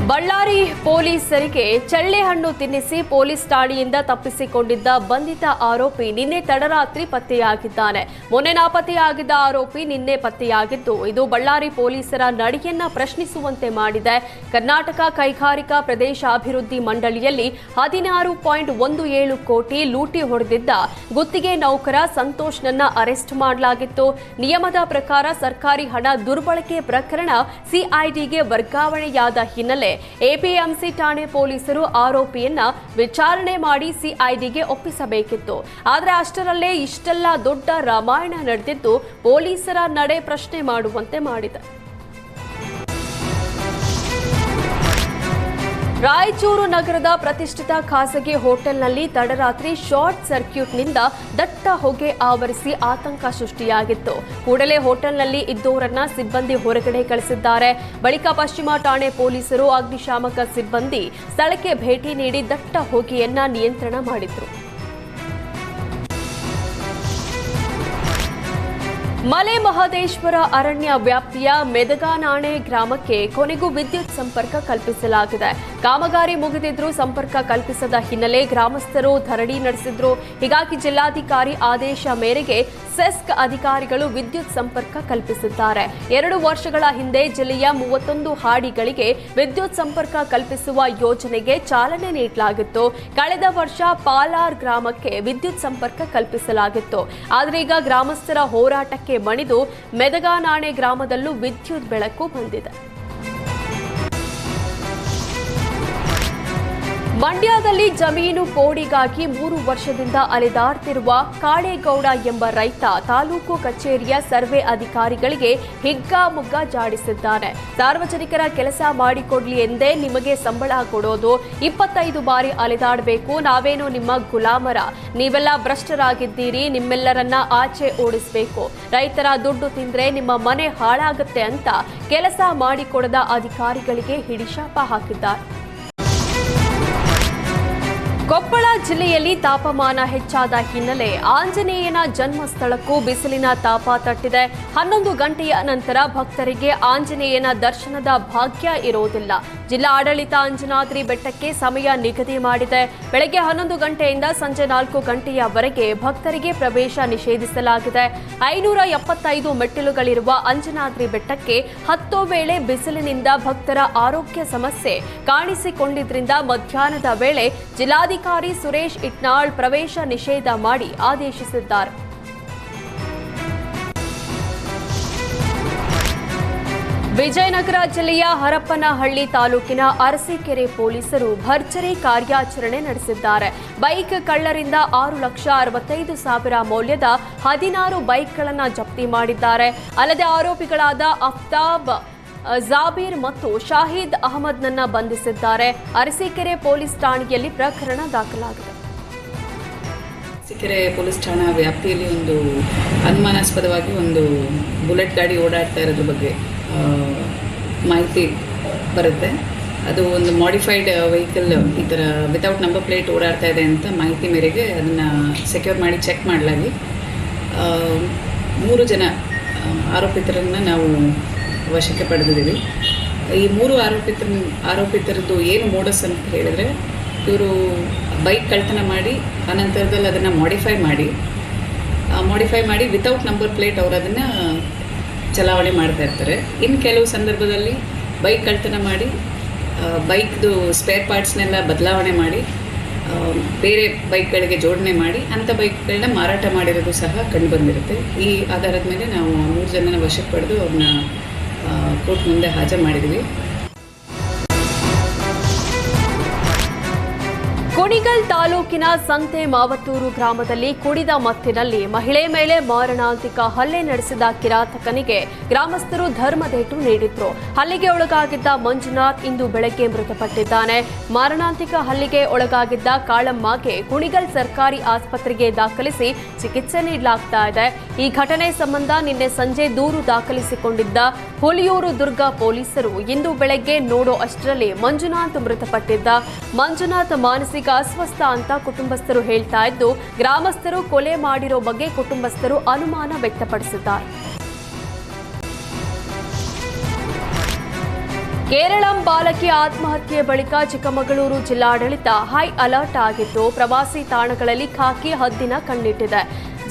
ಬಳ್ಳಾರಿ ಪೊಲೀಸರಿಗೆ ಚಳ್ಳೆಹಣ್ಣು ತಿನ್ನಿಸಿ ಪೊಲೀಸ್ ಠಾಣೆಯಿಂದ ತಪ್ಪಿಸಿಕೊಂಡಿದ್ದ ಬಂಧಿತ ಆರೋಪಿ ನಿನ್ನೆ ತಡರಾತ್ರಿ ಪತ್ತೆಯಾಗಿದ್ದಾನೆ. ಮೊನ್ನೆ ನಾಪತ್ತೆಯಾಗಿದ್ದ ಆರೋಪಿ ನಿನ್ನೆ ಪತ್ತೆಯಾಗಿದ್ದು, ಇದು ಬಳ್ಳಾರಿ ಪೊಲೀಸರ ನಡೆಯನ್ನ ಪ್ರಶ್ನಿಸುವಂತೆ ಮಾಡಿದೆ. ಕರ್ನಾಟಕ ಕೈಗಾರಿಕಾ ಪ್ರದೇಶಾಭಿವೃದ್ಧಿ ಮಂಡಳಿಯಲ್ಲಿ 16.17 ಕೋಟಿ ಲೂಟಿ ಹೊಡೆದಿದ್ದ ಗುತ್ತಿಗೆ ನೌಕರ ಸಂತೋಷ್ನನ್ನ ಅರೆಸ್ಟ್ ಮಾಡಲಾಗಿತ್ತು. ನಿಯಮದ ಪ್ರಕಾರ ಸರ್ಕಾರಿ ಹಣ ದುರ್ಬಳಕೆ ಪ್ರಕರಣ ಸಿಐಡಿಗೆ ವರ್ಗಾವಣೆಯಾದ ಹಿನ್ನೆಲೆ ಎಪಿಎಂಸಿ ಠಾಣೆ ಪೊಲೀಸರು ಆರೋಪಿಯನ್ನ ವಿಚಾರಣೆ ಮಾಡಿ ಸಿಐಡಿಗೆ ಒಪ್ಪಿಸಬೇಕಿತ್ತು. ಆದರೆ ಅಷ್ಟರಲ್ಲೇ ಇಷ್ಟೆಲ್ಲ ದೊಡ್ಡ ರಾಮಾಯಣ ನಡೆದಿದ್ದು ಪೊಲೀಸರ ನಡೆ ಪ್ರಶ್ನೆ ಮಾಡುವಂತೆ ಮಾಡಿದೆ. ರಾಯಚೂರು ನಗರದ ಪ್ರತಿಷ್ಠಿತ ಖಾಸಗಿ ಹೋಟೆಲ್ನಲ್ಲಿ ತಡರಾತ್ರಿ ಶಾರ್ಟ್ ಸರ್ಕ್ಯೂಟ್ನಿಂದ ದಟ್ಟ ಹೊಗೆ ಆವರಿಸಿ ಆತಂಕ ಸೃಷ್ಟಿಯಾಗಿತ್ತು. ಕೂಡಲೇ ಹೋಟೆಲ್ನಲ್ಲಿ ಇದ್ದವರನ್ನ ಸಿಬ್ಬಂದಿ ಹೊರಗಡೆ ಕಳಿಸಿದ್ದಾರೆ. ಬಳಿಕ ಪಶ್ಚಿಮ ಠಾಣೆ ಪೊಲೀಸರು ಅಗ್ನಿಶಾಮಕ ಸಿಬ್ಬಂದಿ ಸ್ಥಳಕ್ಕೆ ಭೇಟಿ ನೀಡಿ ದಟ್ಟ ಹೊಗೆಯನ್ನ ನಿಯಂತ್ರಣ ಮಾಡಿದ್ರು. ಮಲೆ ಮಹದೇಶ್ವರ ಅರಣ್ಯ ವ್ಯಾಪ್ತಿಯ ಮೆದಗಾನಾಣೆ ಗ್ರಾಮಕ್ಕೆ ಕೊನೆಗೂ ವಿದ್ಯುತ್ ಸಂಪರ್ಕ ಕಲ್ಪಿಸಲಾಗಿದೆ. ಕಾಮಗಾರಿ ಮುಗಿದಿದ್ರೂ ಸಂಪರ್ಕ ಕಲ್ಪಿಸದ ಹಿನ್ನೆಲೆ ಗ್ರಾಮಸ್ಥರು ಧರಣಿ ನಡೆಸಿದ್ರು. ಹೀಗಾಗಿ ಜಿಲ್ಲಾಧಿಕಾರಿ ಆದೇಶ ಮೇರೆಗೆ ಸೆಸ್ಕ್ ಅಧಿಕಾರಿಗಳು ವಿದ್ಯುತ್ ಸಂಪರ್ಕ ಕಲ್ಪಿಸಿದ್ದಾರೆ. 2 ವರ್ಷಗಳ ಹಿಂದೆ ಜಿಲ್ಲೆಯ 31 ಹಾಡಿಗಳಿಗೆ ವಿದ್ಯುತ್ ಸಂಪರ್ಕ ಕಲ್ಪಿಸುವ ಯೋಜನೆಗೆ ಚಾಲನೆ ನೀಡಲಾಗಿತ್ತು. ಕಳೆದ ವರ್ಷ ಪಾಲಾರ್ ಗ್ರಾಮಕ್ಕೆ ವಿದ್ಯುತ್ ಸಂಪರ್ಕ ಕಲ್ಪಿಸಲಾಗಿತ್ತು. ಆದರೆ ಈಗ ಗ್ರಾಮಸ್ಥರ ಹೋರಾಟಕ್ಕೆ ಮಣಿದು ಮೆದಗಾನಾಣೆ ಗ್ರಾಮದಲ್ಲೂ ವಿದ್ಯುತ್ ಬೆಳಕು ಬಂದಿದೆ. ಮಂಡ್ಯದಲ್ಲಿ ಜಮೀನು ಪೋಡಿಗಾಗಿ 3 ವರ್ಷದಿಂದ ಅಲೆದಾಡ್ತಿರುವ ಕಾಳೇಗೌಡ ಎಂಬ ರೈತ ತಾಲೂಕು ಕಚೇರಿಯ ಸರ್ವೆ ಅಧಿಕಾರಿಗಳಿಗೆ ಹಿಗ್ಗಾಮುಗ್ಗಾ ಜಾಡಿಸಿದ್ದಾನೆ. ಸಾರ್ವಜನಿಕರ ಕೆಲಸ ಮಾಡಿಕೊಡ್ಲಿ ಎಂದೇ ನಿಮಗೆ ಸಂಬಳ ಕೊಡೋದು, 25 ಬಾರಿ ಅಲೆದಾಡಬೇಕು, ನಾವೇನು ನಿಮ್ಮ ಗುಲಾಮರ, ನೀವೆಲ್ಲ ಭ್ರಷ್ಟರಾಗಿದ್ದೀರಿ, ನಿಮ್ಮೆಲ್ಲರನ್ನ ಆಚೆ ಓಡಿಸಬೇಕು, ರೈತರ ದುಡ್ಡು ತಿಂದ್ರೆ ನಿಮ್ಮ ಮನೆ ಹಾಳಾಗುತ್ತೆ ಅಂತ ಕೆಲಸ ಮಾಡಿಕೊಡದ ಅಧಿಕಾರಿಗಳಿಗೆ ಹಿಡಿಶಾಪ ಹಾಕಿದ್ದಾರೆ. ಕೊಪ್ಪಳ ಜಿಲ್ಲೆಯಲ್ಲಿ ತಾಪಮಾನ ಹೆಚ್ಚಾದ ಹಿನ್ನೆಲೆ ಆಂಜನೇಯನ ಜನ್ಮಸ್ಥಳಕ್ಕೂ ಬಿಸಿಲಿನ ತಾಪ ತಟ್ಟಿದೆ. 11 ಗಂಟೆಯ ನಂತರ ಭಕ್ತರಿಗೆ ಆಂಜನೇಯನ ದರ್ಶನದ ಭಾಗ್ಯ ಇರೋದಿಲ್ಲ. ಜಿಲ್ಲಾ ಆಡಳಿತ ಅಂಜನಾದ್ರಿ ಬೆಟ್ಟಕ್ಕೆ ಸಮಯ ನಿಗದಿ ಮಾಡಿದೆ. ಬೆಳಗ್ಗೆ 11 ಗಂಟೆಯಿಂದ ಸಂಜೆ 4 ಗಂಟೆಯವರೆಗೆ ಭಕ್ತರಿಗೆ ಪ್ರವೇಶ ನಿಷೇಧಿಸಲಾಗಿದೆ. 575 ಮೆಟ್ಟಿಲುಗಳಿರುವ ಅಂಜನಾದ್ರಿ ಬೆಟ್ಟಕ್ಕೆ ಹತ್ತೋ ವೇಳೆ ಬಿಸಿಲಿನಿಂದ ಭಕ್ತರ ಆರೋಗ್ಯ ಸಮಸ್ಯೆ ಕಾಣಿಸಿಕೊಂಡಿದ್ರಿಂದ ಮಧ್ಯಾಹ್ನದ ವೇಳೆ ಜಿಲ್ಲಾಧಿಕಾರಿ ಸುರೇಶ್ ಇಟ್ನಾಳ್ ಪ್ರವೇಶ ನಿಷೇಧ ಮಾಡಿ ಆದೇಶಿಸಿದ್ದಾರೆ. ವಿಜಯನಗರ ಜಿಲ್ಲೆಯ ಹರಪನಹಳ್ಳಿ ತಾಲೂಕಿನ ಅರಸೀಕೆರೆ ಪೊಲೀಸರು ಭರ್ಜರಿ ಕಾರ್ಯಾಚರಣೆ ನಡೆಸಿದ್ದಾರೆ. ಬೈಕ್ ಕಳ್ಳರಿಂದ 6,65,000 ಮೌಲ್ಯದ 16 ಬೈಕ್ಗಳನ್ನು ಜಪ್ತಿ ಮಾಡಿದ್ದಾರೆ. ಅಲ್ಲದೆ ಆರೋಪಿಗಳಾದ ಅಫ್ತಾಬ್, ಜಾಬೀರ್ ಮತ್ತು ಶಾಹಿದ್ ಅಹಮದ್ನನ್ನ ಬಂಧಿಸಿದ್ದಾರೆ. ಅರಸೀಕೆರೆ ಪೊಲೀಸ್ ಠಾಣೆಯಲ್ಲಿ ಪ್ರಕರಣ ದಾಖಲಾಗಿದೆ. ಅರಸೀಕೆರೆ ಪೊಲೀಸ್ ಠಾಣಾ ವ್ಯಾಪ್ತಿಯಲ್ಲಿ ಒಂದು ಅನುಮಾನಾಸ್ಪದವಾಗಿ ಒಂದು ಬುಲೆಟ್ ಗಾಡಿ ಓಡಾಡ್ತಾ ಇರೋದ್ರ ಬಗ್ಗೆ ಮಾಹಿತಿ ಬರುತ್ತೆ. ಅದು ಒಂದು ಮಾಡಿಫೈಡ್ ವೆಹಿಕಲ್ ಈ ಥರ ವಿತೌಟ್ ನಂಬರ್ ಪ್ಲೇಟ್ ಓಡಾಡ್ತಾ ಇದೆ ಅಂತ ಮಾಹಿತಿ ಮೇರೆಗೆ ಅದನ್ನು ಸೆಕ್ಯೂರ್ ಮಾಡಿ ಚೆಕ್ ಮಾಡಲಾಗಿ 3 ಜನ ಆರೋಪಿತರನ್ನು ನಾವು ವಶಕ್ಕೆ ಪಡೆದಿದ್ದೀವಿ. ಈ 3 ಆರೋಪಿತರದ್ದು ಏನು ಮೋಡಸ್ ಅಂತ ಹೇಳಿದ್ರೆ, ಇವರು ಬೈಕ್ ಕಳ್ತನ ಮಾಡಿ ಅನಂತರದಲ್ಲಿ ಅದನ್ನು ಮಾಡಿಫೈ ಮಾಡಿ ವಿತೌಟ್ ನಂಬರ್ ಪ್ಲೇಟ್ ಅವರು ಅದನ್ನು ಚಲಾವಣೆ ಮಾಡ್ತಾ ಇರ್ತಾರೆ. ಇನ್ನು ಕೆಲವು ಸಂದರ್ಭದಲ್ಲಿ ಬೈಕ್ ಕಳ್ತನ ಮಾಡಿ ಬೈಕ್ದು ಸ್ಪೇರ್ ಪಾರ್ಟ್ಸ್ನೆಲ್ಲ ಬದಲಾವಣೆ ಮಾಡಿ ಬೇರೆ ಬೈಕ್ಗಳಿಗೆ ಜೋಡಣೆ ಮಾಡಿ ಅಂಥ ಬೈಕ್ಗಳನ್ನ ಮಾರಾಟ ಮಾಡಿರೋದು ಸಹ ಕಂಡುಬಂದಿರುತ್ತೆ. ಈ ಆಧಾರದ ಮೇಲೆ ನಾವು 3 ಜನನ ವಶಕ್ಕೆ ಪಡೆದು ಅವ್ರನ್ನ ಕೋರ್ಟ್ ಮುಂದೆ ಹಾಜರು ಮಾಡಿದ್ವಿ. ಕುಣಿಗಲ್ ತಾಲೂಕಿನ ಸಂತೆ ಮಾವತ್ತೂರು ಗ್ರಾಮದಲ್ಲಿ ಕುಡಿದ ಮತ್ತಿನಲ್ಲಿ ಮಹಿಳೆ ಮೇಲೆ ಮಾರಣಾಂತಿಕ ಹಲ್ಲೆ ನಡೆಸಿದ ಕಿರಾತಕನಿಗೆ ಗ್ರಾಮಸ್ಥರು ಧರ್ಮದೇಟು ನೀಡಿದ್ರು. ಹಲ್ಲೆಗೆ ಒಳಗಾಗಿದ್ದ ಮಂಜುನಾಥ್ ಇಂದು ಬೆಳಗ್ಗೆ ಮೃತಪಟ್ಟಿದ್ದಾನೆ. ಮಾರಣಾಂತಿಕ ಹಲ್ಲೆಗೆ ಒಳಗಾಗಿದ್ದ ಕಾಳಮ್ಮಗೆ ಕುಣಿಗಲ್ ಸರ್ಕಾರಿ ಆಸ್ಪತ್ರೆಗೆ ದಾಖಲಿಸಿ ಚಿಕಿತ್ಸೆ ನೀಡಲಾಗ್ತಾ ಇದೆ. ಈ ಘಟನೆ ಸಂಬಂಧ ನಿನ್ನೆ ಸಂಜೆ ದೂರು ದಾಖಲಿಸಿಕೊಂಡಿದ್ದ ಹುಲಿಯೂರು ದುರ್ಗ ಪೊಲೀಸರು ಇಂದು ಬೆಳಗ್ಗೆ ನೋಡೋ ಅಷ್ಟರಲ್ಲಿ ಮಂಜುನಾಥ್ ಮೃತಪಟ್ಟಿದ್ದ. ಮಂಜುನಾಥ್ ಮಾನಸಿಕ ಅಸ್ವಸ್ಥ ಅಂತ ಕುಟುಂಬಸ್ಥರು ಹೇಳ್ತಾ ಇದ್ದು, ಗ್ರಾಮಸ್ಥರು ಕೊಲೆ ಮಾಡಿರೋ ಬಗ್ಗೆ ಕುಟುಂಬಸ್ಥರು ಅನುಮಾನ ವ್ಯಕ್ತಪಡಿಸಿದ್ದಾರೆ. ಕೇರಳಂ ಬಾಲಕಿ ಆತ್ಮಹತ್ಯೆ ಬಳಿಕ ಚಿಕ್ಕಮಗಳೂರು ಜಿಲ್ಲಾಡಳಿತ ಹೈ ಅಲರ್ಟ್ ಆಗಿದ್ದು ಪ್ರವಾಸಿ ತಾಣಗಳಲ್ಲಿ ಖಾಕಿ ಹದ್ದಿನ ಕಣ್ಣಿಟ್ಟಿದೆ.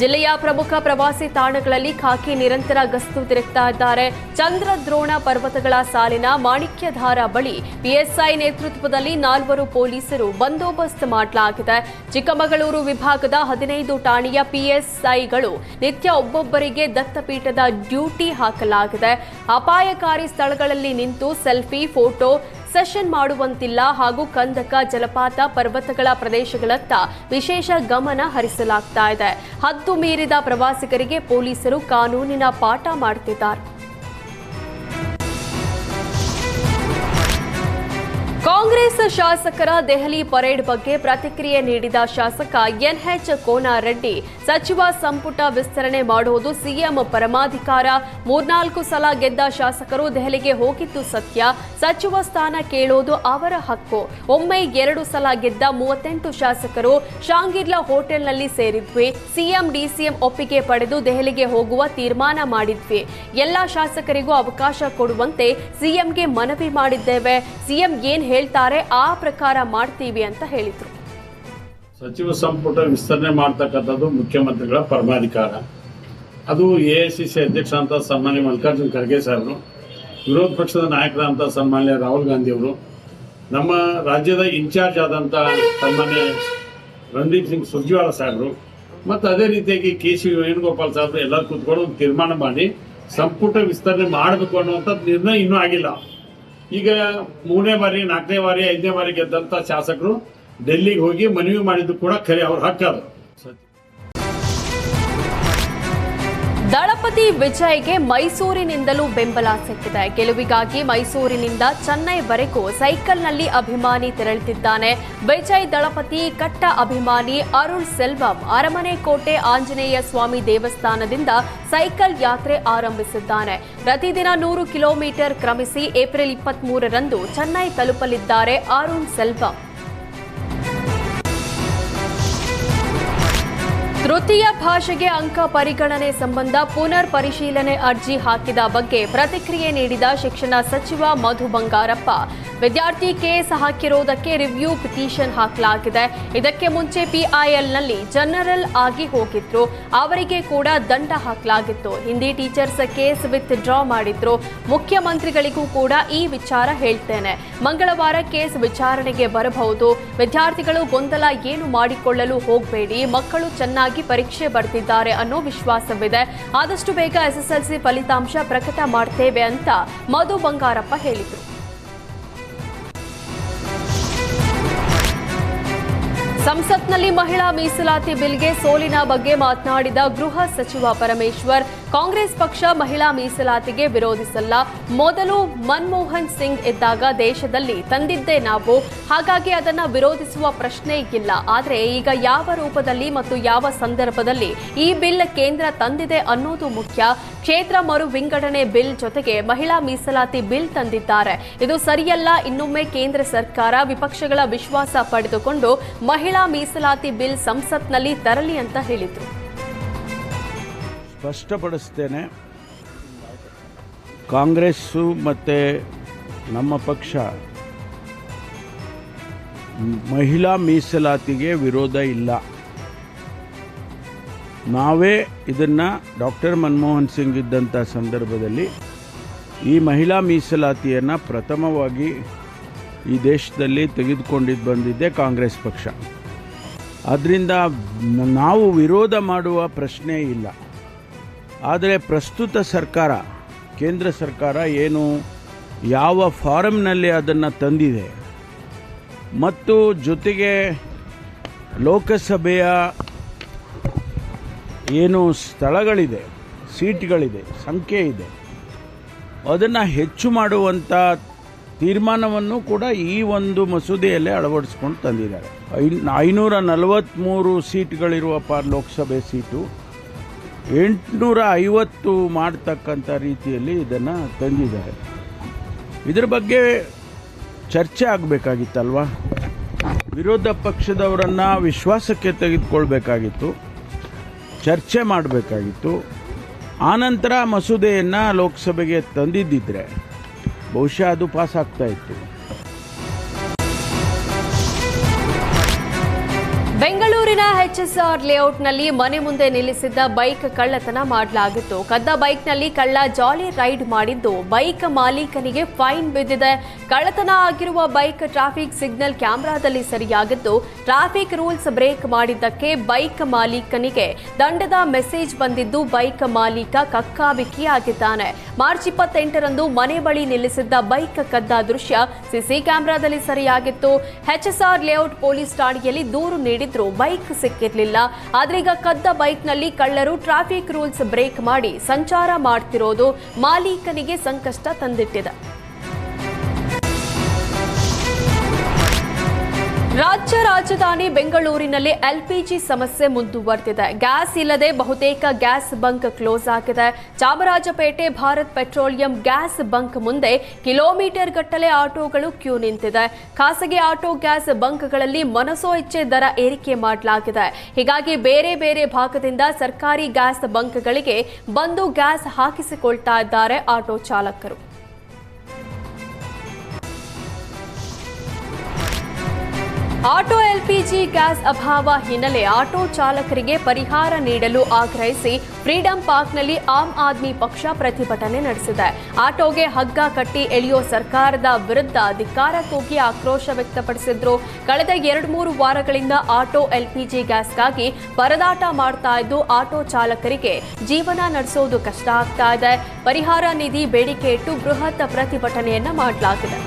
ಜಿಲ್ಲೆಯ ಪ್ರಮುಖ ಪ್ರವಾಸಿ ತಾಣಗಳಲ್ಲಿ ಖಾಕಿ ನಿರಂತರ ಗಸ್ತು ತಿರುಗ್ತಾ ಇದ್ದಾರೆ. ಚಂದ್ರದ್ರೋಣ ಪರ್ವತಗಳ ಸಾಲಿನ ಮಾಣಿಕ್ಯಧಾರ ಬಳಿ ಪಿಎಸ್ಐ ನೇತೃತ್ವದಲ್ಲಿ 4 ಪೊಲೀಸರು ಬಂದೋಬಸ್ತ್ ಮಾಡಲಾಗಿದೆ. ಚಿಕ್ಕಮಗಳೂರು ವಿಭಾಗದ 15 ಠಾಣೆಯ ಪಿಎಸ್ಐಗಳು ನಿತ್ಯ ಒಬ್ಬೊಬ್ಬರಿಗೆ ದತ್ತಪೀಠದ ಡ್ಯೂಟಿ ಹಾಕಲಾಗಿದೆ. ಅಪಾಯಕಾರಿ ಸ್ಥಳಗಳಲ್ಲಿ ನಿಂತು ಸೆಲ್ಫಿ, ಫೋಟೋ ಸೆಷನ್ ಮಾಡುವಂತಿಲ್ಲ ಹಾಗೂ ಕಂದಕ, ಜಲಪಾತ, ಪರ್ವತಗಳ ಪ್ರದೇಶಗಳತ್ತ ವಿಶೇಷ ಗಮನ ಹರಿಸಲಾಗ್ತಾ ಇದೆ. ಹದ್ದು ಮೀರಿದ ಪ್ರವಾಸಿಗರಿಗೆ ಪೊಲೀಸರು ಕಾನೂನಿನ ಪಾಠ ಮಾಡುತ್ತಿದ್ದಾರೆ. ಕಾಂಗ್ರೆಸ್ ಶಾಸಕರ ದೆಹಲಿ ಪರೇಡ್ ಬಗ್ಗೆ ಪ್ರತಿಕ್ರಿಯೆ ನೀಡಿದ ಶಾಸಕ ಎನ್ಎಚ್ ಕೋನರೆಡ್ಡಿ, ಸಚಿವ ಸಂಪುಟ ವಿಸ್ತರಣೆ ಮಾಡುವುದು ಸಿಎಂ ಪರಮಾಧಿಕಾರ. 3-4 ಸಲ ಗೆದ್ದ ಶಾಸಕರು ದೆಹಲಿಗೆ ಹೋಗಿದ್ದು ಸತ್ಯ. ಸಚಿವ ಸ್ಥಾನ ಕೇಳೋದು ಅವರ ಹಕ್ಕು. ಒಮ್ಮೆ 2 ಸಲ ಗೆದ್ದ 38 ಶಾಸಕರು ಶಾಂಗಿರ್ಲಾ ಹೋಟೆಲ್ನಲ್ಲಿ ಸೇರಿದ್ವಿ. ಸಿಎಂ ಡಿಸಿಎಂ ಒಪ್ಪಿಗೆ ಪಡೆದು ದೆಹಲಿಗೆ ಹೋಗುವ ತೀರ್ಮಾನ ಮಾಡಿದ್ವಿ. ಎಲ್ಲ ಶಾಸಕರಿಗೂ ಅವಕಾಶ ಕೊಡುವಂತೆ ಸಿಎಂಗೆ ಮನವಿ ಮಾಡಿದ್ದೇವೆ. ಸಿಎಂ ಏನ್ ಹೇಳ್ತಾರೆ ಆ ಪ್ರಕಾರ ಮಾಡ್ತೀವಿ ಅಂತ ಹೇಳಿದ್ರು. ಸಚಿವ ಸಂಪುಟ ವಿಸ್ತರಣೆ ಮಾಡ್ತಕ್ಕಂಥದ್ದು ಮುಖ್ಯಮಂತ್ರಿಗಳ ಪರಮಾಧಿಕಾರ. ಅದು ಎಐಸಿಸಿ ಅಧ್ಯಕ್ಷ ಅಂತ ಸನ್ಮಾನ್ಯ ಮಲ್ಲಿಕಾರ್ಜುನ್ ಖರ್ಗೆ ಸಾಹೇಬರು, ವಿರೋಧ ಪಕ್ಷದ ನಾಯಕರಂತ ಸನ್ಮಾನ್ಯ ರಾಹುಲ್ ಗಾಂಧಿ ಅವರು, ನಮ್ಮ ರಾಜ್ಯದ ಇನ್ಚಾರ್ಜ್ ಆದಂಥ ಸನ್ಮಾನ್ಯ ರಣದೀಪ್ ಸಿಂಗ್ ಸುರ್ಜೇವಾಲಾ ಸಾಹೇಬರು, ಮತ್ತು ಅದೇ ರೀತಿಯಾಗಿ ಕೆ.ಸಿ. ವೇಣುಗೋಪಾಲ್ ಸಾಹೇಬರು ಎಲ್ಲರೂ ಕೂತ್ಕೊಂಡು ಒಂದು ತೀರ್ಮಾನ ಮಾಡಿ ಸಂಪುಟ ವಿಸ್ತರಣೆ ಮಾಡಬೇಕು ಅನ್ನುವಂಥದ್ದು ನಿರ್ಣಯ ಇನ್ನೂ ಆಗಿಲ್ಲ. ಈಗ 3ನೇ ಬಾರಿ, 4ನೇ ಬಾರಿ, 5ನೇ ಬಾರಿ ಗೆದ್ದಂಥ ಶಾಸಕರು ಡೆಲ್ಲಿಗೆ ಹೋಗಿ ಮನವಿ ಮಾಡಿದ್ದು ಕೂಡ ಖರೆ, ಅವ್ರ ಹಕ್ಕದು. ದಳಪತಿ ವಿಜಯ್ಗೆ ಮೈಸೂರಿನಿಂದಲೂ ಬೆಂಬಲ ಸಿಕ್ಕಿದೆ. ಗೆಲುವಿಗಾಗಿ ಮೈಸೂರಿನಿಂದ ಚೆನ್ನೈವರೆಗೂ ಸೈಕಲ್ನಲ್ಲಿ ಅಭಿಮಾನಿ ತೆರಳುತ್ತಿದ್ದಾನೆ. ವಿಜಯ್ ದಳಪತಿ ಕಟ್ಟ ಅಭಿಮಾನಿ ಅರುಳ್ ಸೆಲ್ವಂ ಅರಮನೆ ಕೋಟೆ ಆಂಜನೇಯ ಸ್ವಾಮಿ ದೇವಸ್ಥಾನದಿಂದ ಸೈಕಲ್ ಯಾತ್ರೆ ಆರಂಭಿಸಿದ್ದಾನೆ. ಪ್ರತಿದಿನ 100 ಕಿಲೋಮೀಟರ್ ಕ್ರಮಿಸಿ ಏಪ್ರಿಲ್ 23ರಂದು ಚೆನ್ನೈ ತಲುಪಲಿದ್ದಾರೆ ಅರುಣ್ ಸೆಲ್ವಂ. ತೃತೀಯ ಭಾಷೆಗೆ ಅಂಕ ಪರಿಗಣನೆ ಸಂಬಂಧ ಪುನರ್ ಪರಿಶೀಲನೆ ಅರ್ಜಿ ಹಾಕಿದ ಬಗ್ಗೆ ಪ್ರತಿಕ್ರಿಯೆ ನೀಡಿದ ಶಿಕ್ಷಣ ಸಚಿವ ಮಧು ಬಂಗಾರಪ್ಪ, ವಿದ್ಯಾರ್ಥಿ ಕೇಸ್ ಹಾಕಿರುವುದಕ್ಕೆ ರಿವ್ಯೂ ಪಿಟಿಷನ್ ಹಾಕಲಾಗಿದೆ. ಇದಕ್ಕೆ ಮುಂಚೆ ಪಿಐಎಲ್ನಲ್ಲಿ ಜನರಲ್ ಆಗಿ ಹೋಗಿದ್ರು, ಅವರಿಗೆ ಕೂಡ ದಂಡ ಹಾಕಲಾಗಿತ್ತು. Hindi teachers case with draw ಮಾಡಿದ್ರು. ಮುಖ್ಯಮಂತ್ರಿಗಳಿಗೂ ಕೂಡ ಈ ವಿಚಾರ ಹೇಳ್ತೇನೆ. ಮಂಗಳವಾರ ಕೇಸ್ ವಿಚಾರಣೆಗೆ ಬರಬಹುದು. ವಿದ್ಯಾರ್ಥಿಗಳು ಗೊಂದಲ ಏನು ಮಾಡಿಕೊಳ್ಳಲು ಹೋಗಬೇಡಿ. ಮಕ್ಕಳು ಚೆನ್ನಾಗಿ ಪರೀಕ್ಷೆ ಬರೆದಿದ್ದಾರೆ ಅನ್ನೋ ವಿಶ್ವಾಸವಿದೆ. ಆದಷ್ಟು ಬೇಗ ಎಸ್ಎಸ್ಎಲ್ಸಿ ಫಲಿತಾಂಶ ಪ್ರಕಟ ಮಾಡ್ತೇವೆ ಅಂತ ಮಧು ಬಂಗಾರಪ್ಪ ಹೇಳಿದರು. ಸಂಸತ್ನಲ್ಲಿ ಮಹಿಳಾ ಮೀಸಲಾತಿ ಬಿಲ್ಗೆ ಸೋಲಿನ ಬಗ್ಗೆ ಮಾತನಾಡಿದ ಗೃಹ ಸಚಿವ ಪರಮೇಶ್ವರ್, ಕಾಂಗ್ರೆಸ್ ಪಕ್ಷ ಮಹಿಳಾ ಮೀಸಲಾತಿಗೆ ವಿರೋಧಿಸಲ್ಲ. ಮೊದಲು ಮನಮೋಹನ್ ಸಿಂಗ್ ಇದ್ದಾಗ ದೇಶದಲ್ಲಿ ತಂದಿದ್ದೇ ನಾವು, ಹಾಗಾಗಿ ಅದನ್ನ ವಿರೋಧಿಸುವ ಪ್ರಶ್ನೆ ಇಲ್ಲ. ಆದರೆ ಈಗ ಯಾವ ರೂಪದಲ್ಲಿ ಮತ್ತು ಯಾವ ಸಂದರ್ಭದಲ್ಲಿ ಈ ಬಿಲ್ ಕೇಂದ್ರ ತಂದಿದೆ ಅನ್ನೋದು ಮುಖ್ಯ. ಕ್ಷೇತ್ರ ಮರು ವಿಂಗಡಣೆ ಬಿಲ್ ಜೊತೆಗೆ ಮಹಿಳಾ ಮೀಸಲಾತಿ ಬಿಲ್ ತಂದಿದ್ದಾರೆ. ಇದು ಸರಿಯಲ್ಲ. ಇನ್ನೊಮ್ಮೆ ಕೇಂದ್ರ ಸರ್ಕಾರ ವಿಪಕ್ಷಗಳ ವಿಶ್ವಾಸ ಪಡೆದುಕೊಂಡು ಮಹಿಳಾ ಮೀಸಲಾತಿ ಬಿಲ್ ಸಂಸತ್ನಲ್ಲಿ ತರಲಿ ಅಂತ ಹೇಳಿದರು. ಸ್ಪಷ್ಟಪಡಿಸ್ತೇನೆ, ಕಾಂಗ್ರೆಸ್ಸು ಮತ್ತು ನಮ್ಮ ಪಕ್ಷ ಮಹಿಳಾ ಮೀಸಲಾತಿಗೆ ವಿರೋಧ ಇಲ್ಲ. ನಾವೇ ಇದನ್ನು ಡಾಕ್ಟರ್ ಮನಮೋಹನ್ ಸಿಂಗ್ ಇದ್ದಂಥ ಸಂದರ್ಭದಲ್ಲಿ ಈ ಮಹಿಳಾ ಮೀಸಲಾತಿಯನ್ನು ಪ್ರಥಮವಾಗಿ ಈ ದೇಶದಲ್ಲಿ ತೆಗೆದುಕೊಂಡಿದ್ದು ಬಂದಿದ್ದೆ ಕಾಂಗ್ರೆಸ್ ಪಕ್ಷ. ಅದರಿಂದ ನಾವು ವಿರೋಧ ಮಾಡುವ ಪ್ರಶ್ನೆ ಇಲ್ಲ. ಆದರೆ ಪ್ರಸ್ತುತ ಸರ್ಕಾರ, ಕೇಂದ್ರ ಸರ್ಕಾರ ಏನು ಯಾವ ಫಾರಮ್ನಲ್ಲಿ ಅದನ್ನು ತಂದಿದೆ ಮತ್ತು ಜೊತೆಗೆ ಲೋಕಸಭೆಯ ಏನು ಸ್ಥಳಗಳಿದೆ, ಸೀಟ್ಗಳಿದೆ, ಸಂಖ್ಯೆ ಇದೆ, ಅದನ್ನು ಹೆಚ್ಚು ಮಾಡುವಂಥ ತೀರ್ಮಾನವನ್ನು ಕೂಡ ಈ ಒಂದು ಮಸೂದೆಯಲ್ಲೇ ಅಳವಡಿಸ್ಕೊಂಡು ತಂದಿದ್ದಾರೆ. 543 ಸೀಟ್ಗಳಿರುವ ಲೋಕಸಭೆ ಸೀಟು 850 ಮಾಡ್ತಕ್ಕಂಥ ರೀತಿಯಲ್ಲಿ ಇದನ್ನು ತಂದಿದ್ದಾರೆ. ಇದರ ಬಗ್ಗೆ ಚರ್ಚೆ ಆಗಬೇಕಾಗಿತ್ತಲ್ವ? ವಿರೋಧ ಪಕ್ಷದವರನ್ನು ವಿಶ್ವಾಸಕ್ಕೆ ತೆಗೆದುಕೊಳ್ಬೇಕಾಗಿತ್ತು, ಚರ್ಚೆ ಮಾಡಬೇಕಾಗಿತ್ತು. ಆನಂತರ ಮಸೂದೆಯನ್ನು ಲೋಕಸಭೆಗೆ ತಂದಿದ್ದಿದ್ರೆ ಬಹುಶಃ ಅದು ಪಾಸ್ ಆಗ್ತಾ ಇತ್ತು. ಬೆಂಗಳೂರಿನ HSR ಲೇಔಟ್ನಲ್ಲಿ ಮನೆ ಮುಂದೆ ನಿಲ್ಲಿಸಿದ್ದ ಬೈಕ್ ಕಳ್ಳತನ ಮಾಡಲಾಗಿತ್ತು. ಕದ್ದ ಬೈಕ್ನಲ್ಲಿ ಕಳ್ಳ ಜಾಲಿ ರೈಡ್ ಮಾಡಿದ್ದು ಬೈಕ್ ಮಾಲೀಕನಿಗೆ ಫೈನ್ ಬಿದ್ದಿದೆ. ಕಳ್ಳತನ ಆಗಿರುವ ಬೈಕ್ ಟ್ರಾಫಿಕ್ ಸಿಗ್ನಲ್ ಕ್ಯಾಮೆರಾದಲ್ಲಿ ಸೆರೆಯಾಗಿದ್ದು ಟ್ರಾಫಿಕ್ ರೂಲ್ಸ್ ಬ್ರೇಕ್ ಮಾಡಿದ್ದಕ್ಕೆ ಬೈಕ್ ಮಾಲೀಕನಿಗೆ ದಂಡದ ಮೆಸೇಜ್ ಬಂದಿದ್ದು ಬೈಕ್ ಮಾಲೀಕ ಕಕ್ಕಾಬಿಕ್ಕಿಯಾಗಿದ್ದಾನೆ. ಮಾರ್ಚ್ 28ರಂದು ಮನೆ ಬಳಿ ನಿಲ್ಲಿಸಿದ್ದ ಬೈಕ್ ಕದ್ದ ದೃಶ್ಯ ಸಿಸಿ ಕ್ಯಾಮೆರಾದಲ್ಲಿ ಸೆರೆಯಾಗಿತ್ತು. HSR ಲೇಔಟ್ ಪೊಲೀಸ್ ಠಾಣೆಯಲ್ಲಿ ದೂರು ನೀಡಿದ್ರು ಬೈಕ್ ಸಿಕ್ಕಿರಲಿಲ್ಲ. ಆದ್ರೀಗ ಕದ್ದ ಬೈಕ್ನಲ್ಲಿ ಕಳ್ಳರು ಟ್ರಾಫಿಕ್ ರೂಲ್ಸ್ ಬ್ರೇಕ್ ಮಾಡಿ ಸಂಚಾರ ಮಾಡ್ತಿರೋದು ಮಾಲೀಕನಿಗೆ ಸಂಕಷ್ಟ ತಂದಿಟ್ಟಿದೆ. ರಾಜ್ಯ ರಾಜಧಾನಿ ಬೆಂಗಳೂರಿನಲ್ಲಿ LPG ಸಮಸ್ಯೆ ಮುಂದುವರೆದಿದೆ. ಗ್ಯಾಸ್ ಇಲ್ಲದೆ ಬಹುತೇಕ ಗ್ಯಾಸ್ ಬಂಕ್ ಕ್ಲೋಸ್ ಆಗಿದೆ. Chamarajpet Bharat petroleum gas bunk ಮುಂದೆ ಕಿಲೋಮೀಟರ್ ಗಟ್ಟಲೆ ಆಟೋಗಳು ಕ್ಯೂ ನಿಂತಿದೆ. ಖಾಸಗಿ ಆಟೋ ಗ್ಯಾಸ್ ಬಂಕ್ಗಳಲ್ಲಿ ಮನಸೋ ಇಚ್ಛೆ ದರ ಏರಿಕೆ ಮಾಡಲಾಗಿದೆ. ಹೀಗಾಗಿ ಬೇರೆ ಬೇರೆ ಭಾಗದಿಂದ ಸರ್ಕಾರಿ ಗ್ಯಾಸ್ ಬಂಕ್ಗಳಿಗೆ ಬಂದು ಗ್ಯಾಸ್ ಹಾಕಿಸಿಕೊಳ್ತಾ ಇದ್ದಾರೆ ಆಟೋ ಚಾಲಕರು. ಆಟೋ LPG ಗ್ಯಾಸ್ ಅಭಾವ ಹಿನ್ನೆಲೆ ಆಟೋ ಚಾಲಕರಿಗೆ ಪರಿಹಾರ ನೀಡಲು ಆಗ್ರಹಿಸಿ ಫ್ರೀಡಂ ಪಾರ್ಕ್ನಲ್ಲಿ ಆಮ್ ಆದ್ಮಿ ಪಕ್ಷ ಪ್ರತಿಭಟನೆ ನಡೆಸಿದೆ. ಆಟೋಗೆ ಹಗ್ಗ ಕಟ್ಟಿ ಎಳೆಯೋ ಸರ್ಕಾರದ ವಿರುದ್ಧ ಧಿಕ್ಕಾರ ಕೂಗಿ ಆಕ್ರೋಶ ವ್ಯಕ್ತಪಡಿಸಿದ್ರು. ಕಳೆದ 2-3 ವಾರಗಳಿಂದ ಆಟೋ LPG ಗ್ಯಾಸ್ಗಾಗಿ ಪರದಾಟ ಮಾಡ್ತಾ ಇದ್ದು ಆಟೋ ಚಾಲಕರಿಗೆ ಜೀವನ ನಡೆಸೋದು ಕಷ್ಟ ಆಗ್ತಾ ಇದೆ. ಪರಿಹಾರ ನಿಧಿ ಬೇಡಿಕೆ ಇಟ್ಟು ಬೃಹತ್ ಪ್ರತಿಭಟನೆಯನ್ನ ಮಾಡಲಾಗಿದೆ.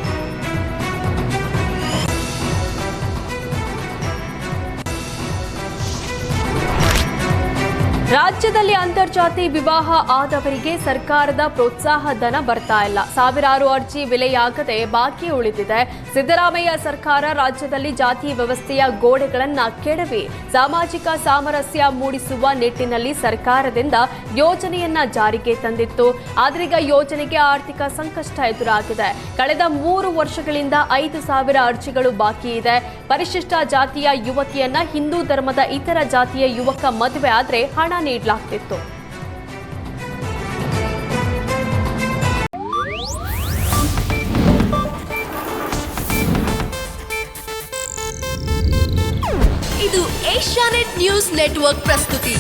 ರಾಜ್ಯದಲ್ಲಿ ಅಂತರ್ಜಾತಿ ವಿವಾಹ ಆದವರಿಗೆ ಸರ್ಕಾರದ ಪ್ರೋತ್ಸಾಹ ಧನ ಬರ್ತಾ ಇಲ್ಲ. ಸಾವಿರಾರು ಅರ್ಜಿ ವಿಲೆಯಾಗದೆ ಬಾಕಿ ಉಳಿದಿದೆ. ಸಿದ್ದರಾಮಯ್ಯ ಸರ್ಕಾರ ರಾಜ್ಯದಲ್ಲಿ ಜಾತಿ ವ್ಯವಸ್ಥೆಯ ಗೋಡೆಗಳನ್ನು ಕೆಡವಿ ಸಾಮಾಜಿಕ ಸಾಮರಸ್ಯ ಮೂಡಿಸುವ ನಿಟ್ಟಿನಲ್ಲಿ ಸರ್ಕಾರದಿಂದ ಯೋಜನೆಯನ್ನ ಜಾರಿಗೆ ತಂದಿತ್ತು. ಆದ್ರೀಗ ಯೋಜನೆಗೆ ಆರ್ಥಿಕ ಸಂಕಷ್ಟ ಎದುರಾಗಿದೆ. ಕಳೆದ 3 ವರ್ಷಗಳಿಂದ 5,000 ಅರ್ಜಿಗಳು ಬಾಕಿ ಇದೆ. ಪರಿಶಿಷ್ಟ ಜಾತಿಯ ಯುವತಿಯನ್ನ ಹಿಂದೂ ಧರ್ಮದ ಇತರ ಜಾತಿಯ ಯುವಕ ಮದುವೆ ಆದ್ರೆ ಹಣ ನೀಡಲಾಗ್ತಿತ್ತು. ಇದು ಏಷ್ಯಾನೆಟ್ ನ್ಯೂಸ್ ನೆಟ್ವರ್ಕ್ ಪ್ರಸ್ತುತಿ.